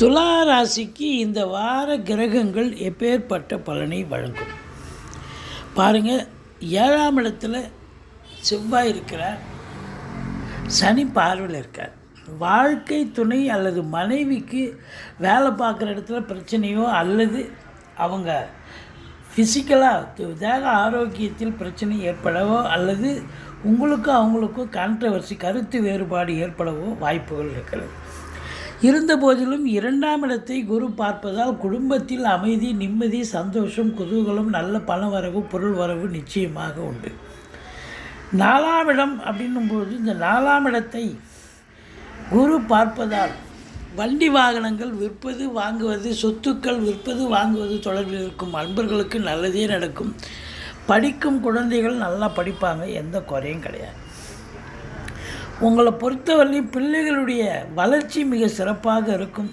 துலா ராசிக்கு இந்த வார கிரகங்கள் எப்பேற்பட்ட பலனை வழங்கும் பாருங்கள். 7ஆம் இடத்துல செவ்வாய் இருக்கிறார், சனி பார்வையில் இருக்கார். வாழ்க்கை துணை அல்லது மனைவிக்கு வேலை பார்க்குற இடத்துல பிரச்சனையோ அல்லது அவங்க ஃபிசிக்கலாக தேக ஆரோக்கியத்தில் பிரச்சனை ஏற்படவோ அல்லது உங்களுக்கும் அவங்களுக்கும் கான்ட்ரவர்சி கருத்து வேறுபாடு ஏற்படவோ வாய்ப்புகள் இருக்கிறது. இருந்த போதிலும் 2ஆம் இடத்தை குரு பார்ப்பதால் குடும்பத்தில் அமைதி, நிம்மதி, சந்தோஷம், குதூகலம், நல்ல பண வரவு, பொருள் வரவு நிச்சயமாக உண்டு. 4ஆம் இடம் அப்படின்னும்போது இந்த 4ஆம் இடத்தை குரு பார்ப்பதால் வண்டி வாகனங்கள் விற்பது வாங்குவது, சொத்துக்கள் விற்பது வாங்குவது தொடர்பில் இருக்கும் அன்பர்களுக்கு நல்லதே நடக்கும். படிக்கும் குழந்தைகள் நல்லா படிப்பாங்க, எந்த குறையும் கிடையாது. உங்களை பொறுத்தவரை பிள்ளைகளுடைய வளர்ச்சி மிக சிறப்பாக இருக்கும்.